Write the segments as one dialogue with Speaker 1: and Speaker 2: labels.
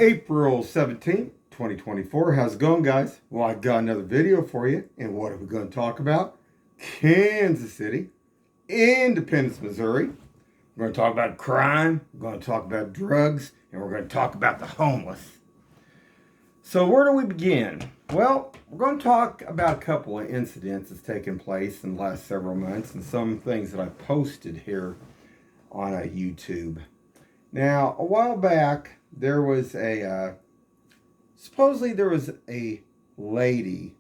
Speaker 1: April 17th, 2024. How's it going, guys? Well, I got another video for you. And what are we going to talk about? Kansas City, Independence, Missouri. We're going to talk about crime. We're going to talk about drugs. And we're going to talk about the homeless. So where do we begin? Well, we're going to talk about a couple of incidents that's taken place in the last several months and some things that I posted here on YouTube. Now, a while back, there was supposedly there was a lady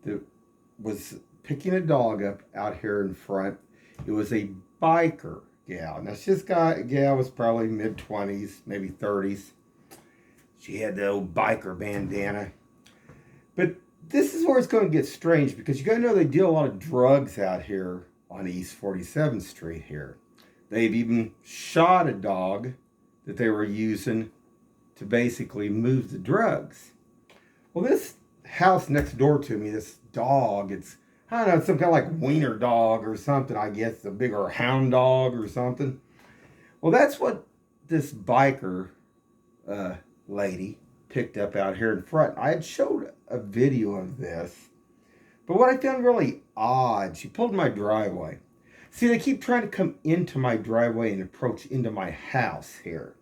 Speaker 1: that was picking a dog up out here in front. It was a biker gal. Now, this gal was probably mid-20s, maybe 30s. She had the old biker bandana. But this is where it's going to get strange because you got to know they deal a lot of drugs out here on East 47th Street here. They've even shot a dog that they were using to basically move the drugs. Well, this house next door to me, this dog, I don't know, some kind of like wiener dog or something, I guess, a bigger hound dog or something. Well, that's what this biker lady picked up out here in front. I had showed a video of this, but what I found really odd, she pulled my driveway. See, they keep trying to come into my driveway and approach into my house here.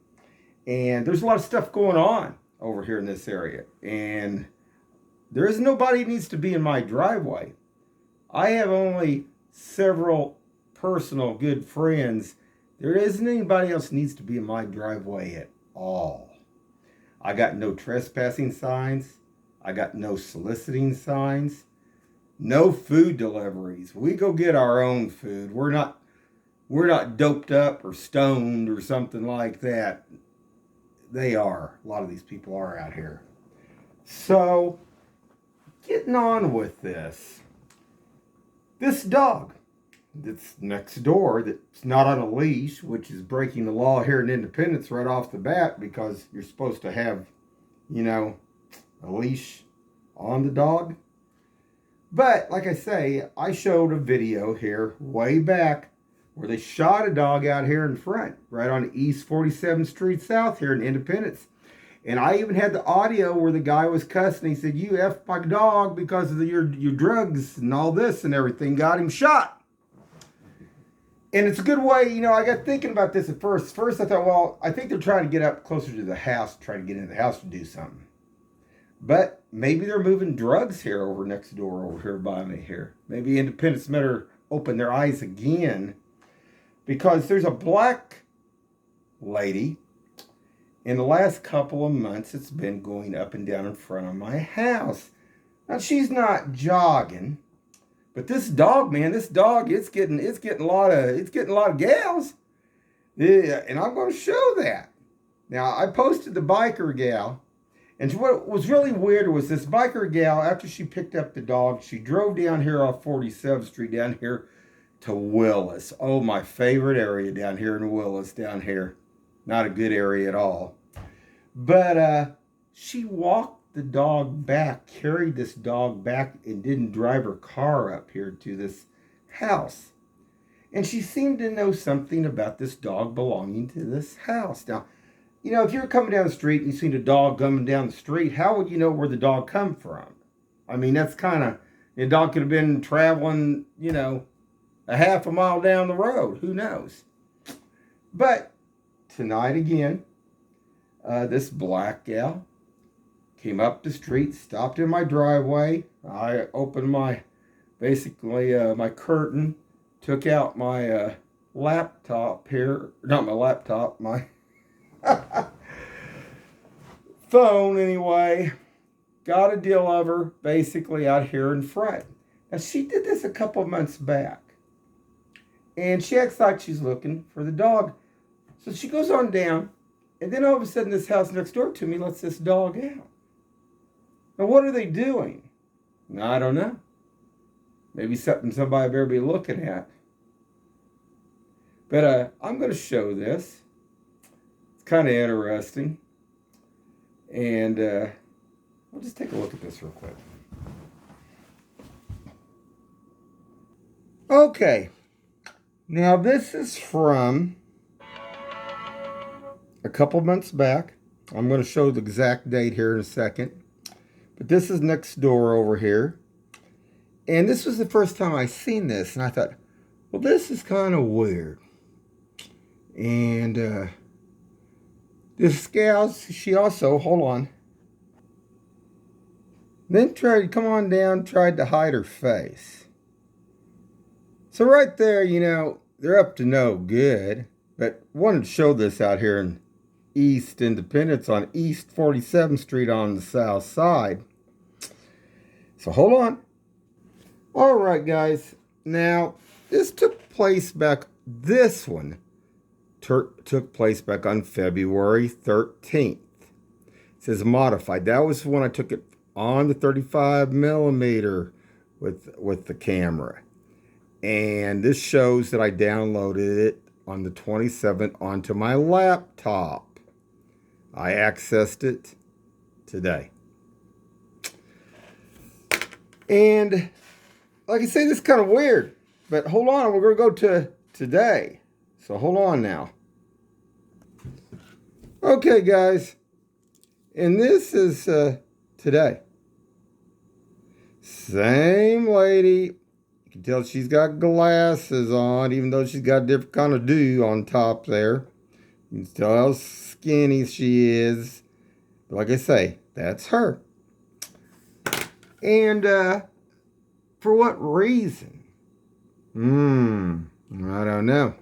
Speaker 1: And there's a lot of stuff going on over here in this area. And there is nobody who needs to be in my driveway. I have only several personal good friends. There isn't anybody else who needs to be in my driveway at all. I got no trespassing signs. I got no soliciting signs. No food deliveries. We go get our own food. We're not doped up or stoned or something like that. They are. A lot of these people are out here. So, getting on with this. This dog that's next door, that's not on a leash, which is breaking the law here in Independence right off the bat because you're supposed to have, a leash on the dog. But, like I say, I showed a video here way back where they shot a dog out here in front, right on East 47th Street South here in Independence. And I even had the audio where the guy was cussing. He said, "You F my dog because of your drugs and all this and everything." Got him shot. And it's a good way, I got thinking about this at first. First I thought, well, I think they're trying to get up closer to the house, try to get into the house to do something. But maybe they're moving drugs here over next door over here by me here. Maybe Independence better open their eyes again because there's a black lady in the last couple of months it's been going up and down in front of my house. Now she's not jogging, but this dog, man, it's getting a lot of gals. Yeah, and I'm going to show that. Now I posted the biker gal. And what was really weird was this biker gal, after she picked up the dog, she drove down here off 47th Street down here to Willis. Oh, my favorite area down here in Willis, down here. Not a good area at all. But she walked the dog back, carried this dog back, and didn't drive her car up here to this house. And she seemed to know something about this dog belonging to this house. Now, if you're coming down the street and you seen a dog coming down the street, how would you know where the dog come from? I mean, that's the dog could have been traveling, a half a mile down the road. Who knows? But tonight again, this black gal came up the street, stopped in my driveway. I opened my curtain, took out my laptop here. Not my laptop, my phone anyway. Got a deal of her basically out here in front. Now she did this a couple months back. And she acts like she's looking for the dog. So she goes on down. And then all of a sudden this house next door to me lets this dog out. Now what are they doing? I don't know. Maybe something somebody better be looking at. But I'm going to show this. It's kind of interesting. And we'll just take a look at this real quick. Okay. Now this is from a couple months back. I'm going to show the exact date here in a second. But this is next door over here. And this was the first time I seen this. And I thought, well, this is kind of weird. And this gal, she also, hold on. Then tried to come on down, tried to hide her face. So right there, you know, they're up to no good. But wanted to show this out here in East Independence on East 47th Street on the south side. So hold on. All right, guys. Now, this took place back, this one took place back on February 13th. It says modified. That was when I took it on the 35 millimeter with the camera. And this shows that I downloaded it on the 27th onto my laptop. I accessed it today. And like I say, this is kind of weird. But hold on, we're going to go to today. So hold on now. Okay, guys. And this is today. Same lady. You can tell she's got glasses on, even though she's got a different kind of do on top there. You can tell how skinny she is. But like I say, that's her. And for what reason? I don't know.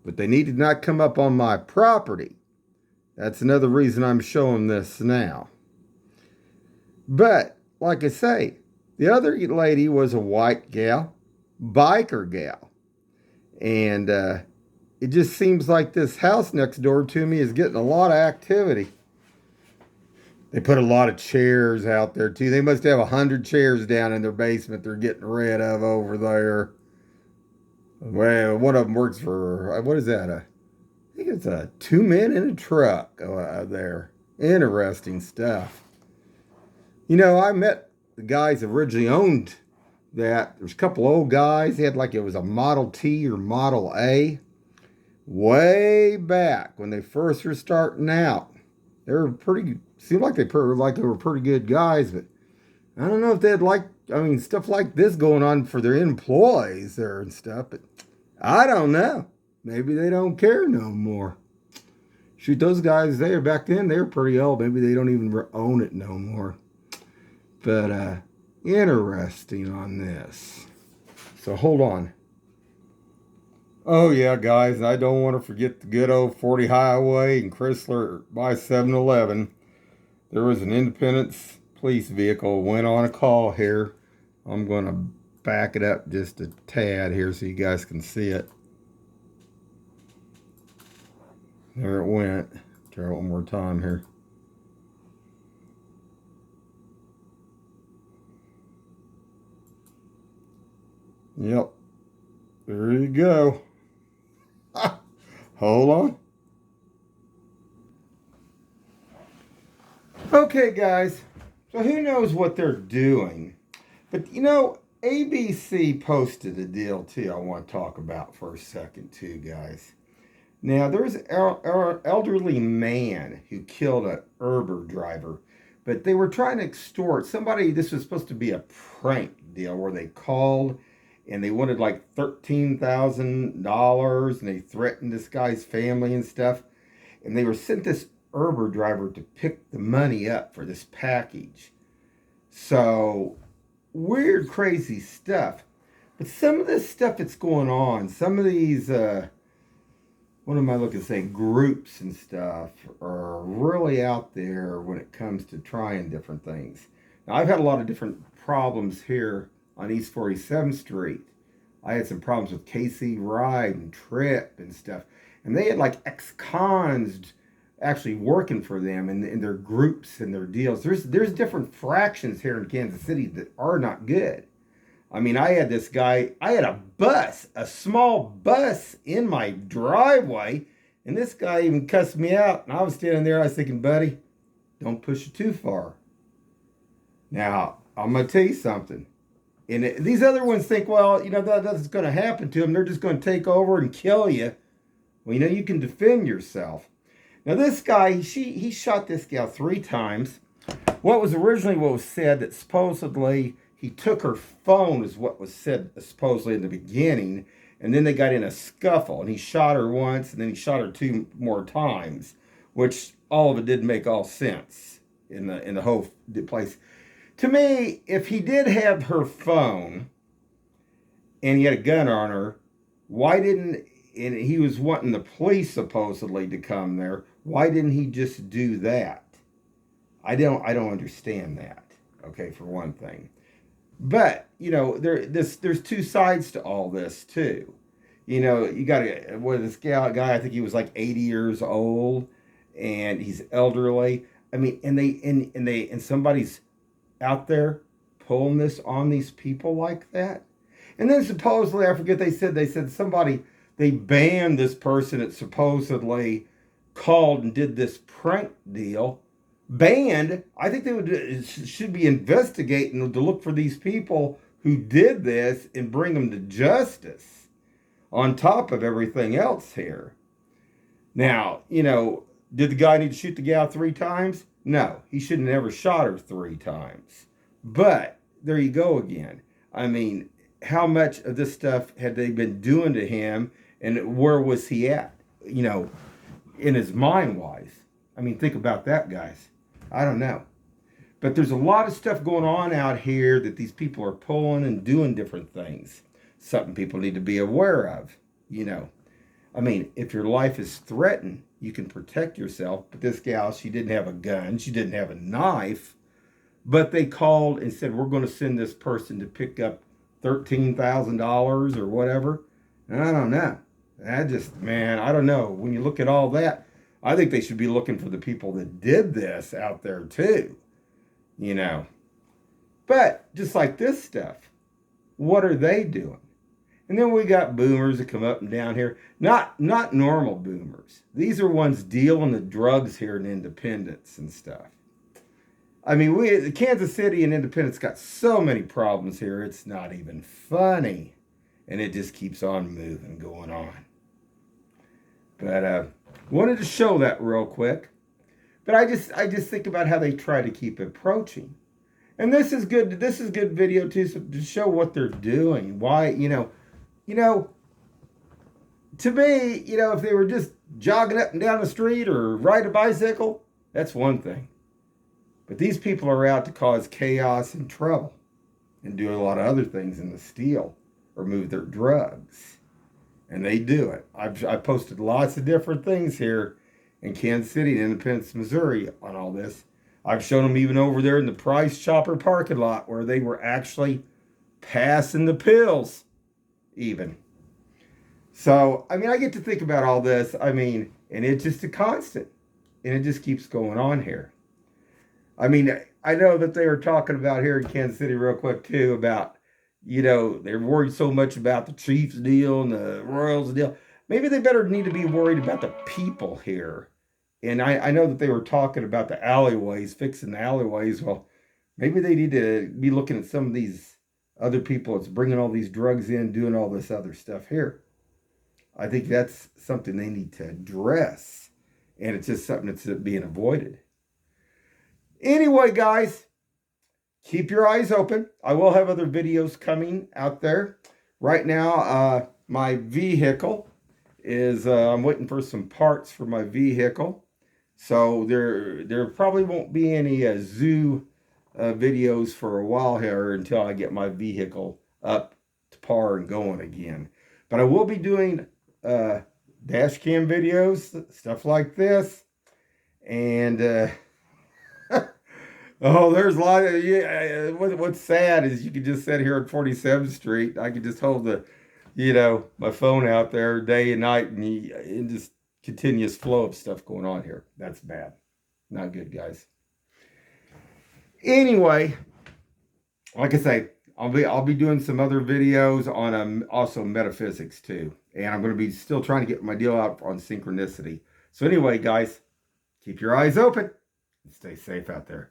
Speaker 1: But they need to not come up on my property. That's another reason I'm showing this now. But, like I say, the other lady was a white gal, biker gal. And it just seems like this house next door to me is getting a lot of activity. They put a lot of chairs out there, too. They must have 100 chairs down in their basement they're getting rid of over there. Well, one of them works for, what is that? I think it's a 2 men in a truck there. Interesting stuff. You know, I met the guys that originally owned that. There's a couple old guys. They had like it was a Model T or Model A. Way back when they first were starting out. They were seemed like they were pretty good guys, but I don't know if they had stuff like this going on for their employees there and stuff, but I don't know. Maybe they don't care no more. Shoot, those guys there back then, they were pretty old. Maybe they don't even own it no more. But interesting on this. So hold on. Oh yeah, guys, I don't want to forget the good old 40 Highway in Chrysler by 7-Eleven. There was an Independence police vehicle went on a call here. I'm going to back it up just a tad here so you guys can see it. There it went. Try it one more time here. Yep. There you go. Hold on. Okay, guys. So who knows what they're doing? But, you know, ABC posted a deal, too, I want to talk about for a second, too, guys. Now, there's an elderly man who killed an Uber driver, but they were trying to extort somebody. This was supposed to be a prank deal where they called and they wanted like $13,000 and they threatened this guy's family and stuff. And they were sent this Uber driver to pick the money up for this package. So, weird, crazy stuff. But some of this stuff that's going on, some of these, what am I looking to say, groups and stuff are really out there when it comes to trying different things. Now, I've had a lot of different problems here on East 47th Street. I had some problems with KC Ride and Trip and stuff. And they had like ex-cons actually working for them in their groups and their deals. There's different fractions here in Kansas City that are not good. I mean, I had this guy, I had a small bus in my driveway, and this guy even cussed me out. And I was standing there, I was thinking, buddy, don't push it too far. Now, I'm going to tell you something. And these other ones think, well, you know, that's going to happen to them. They're just going to take over and kill you. Well, you know, you can defend yourself. Now this guy, he shot this gal 3 times. What was said that supposedly he took her phone is what was said supposedly in the beginning, and then they got in a scuffle, and he shot her once, and then he shot her 2 more times, which all of it did make all sense in the whole place. To me, if he did have her phone and he had a gun on her, why didn't, and he was wanting the police supposedly to come there, why didn't he just do that? I don't understand that. Okay, for one thing. But, you know, there's 2 sides to all this too. You know, you got this guy, I think he was like 80 years old, and he's elderly. I mean, and somebody's out there pulling this on these people like that. And then supposedly, I forget, they said somebody, they banned this person that supposedly called and did this prank deal. Banned. I think they should be investigating to look for these people who did this and bring them to justice on top of everything else here. Now, you know, did the guy need to shoot the gal 3 times? No, he should have never shot her 3 times. But there you go again. I mean, how much of this stuff had they been doing to him, and where was he at, you know, in his mind wise? I mean, think about that, guys. I don't know. But there's a lot of stuff going on out here that these people are pulling and doing different things. Something people need to be aware of, you know. I mean, if your life is threatened, you can protect yourself. But this gal, she didn't have a gun. She didn't have a knife. But they called and said, we're going to send this person to pick up $13,000 or whatever. And I don't know. I don't know. When you look at all that, I think they should be looking for the people that did this out there too, you know. But just like this stuff, what are they doing? And then we got boomers that come up and down here. Not normal boomers. These are ones dealing the drugs here in Independence and stuff. I mean, Kansas City and Independence got so many problems here, it's not even funny. And it just keeps on moving, going on. But wanted to show that real quick. But I just think about how they try to keep approaching. And this is good. This is good video too, to show what they're doing. Why, you know, to me, you know, if they were just jogging up and down the street or ride a bicycle, that's one thing. But these people are out to cause chaos and trouble and do a lot of other things in the steal or move their drugs. And they do it. I've posted lots of different things here in Kansas City and Independence, Missouri on all this. I've shown them even over there in the Price Chopper parking lot where they were actually passing the pills even. So, I mean, I get to think about all this. I mean, and it's just a constant. And it just keeps going on here. I mean, I know that they were talking about here in Kansas City real quick too about, you know, they're worried so much about the Chiefs deal and the Royals deal. Maybe they better need to be worried about the people here. And I know that they were talking about the alleyways, fixing the alleyways. Well, maybe they need to be looking at some of these other people that's bringing all these drugs in, doing all this other stuff here. I think that's something they need to address. And it's just something that's being avoided. Anyway, guys, keep your eyes open. I will have other videos coming out there. Right now, my vehicle is, I'm waiting for some parts for my vehicle. So there probably won't be any zoo videos for a while here until I get my vehicle up to par and going again. But I will be doing dash cam videos, stuff like this. And oh, there's a lot of, yeah. What's sad is you can just sit here on 47th Street. I can just hold the, you know, my phone out there day and night, and just continuous flow of stuff going on here. That's bad. Not good, guys. Anyway, like I say, I'll be doing some other videos on also metaphysics too. And I'm going to be still trying to get my deal out on synchronicity. So anyway, guys, keep your eyes open and stay safe out there.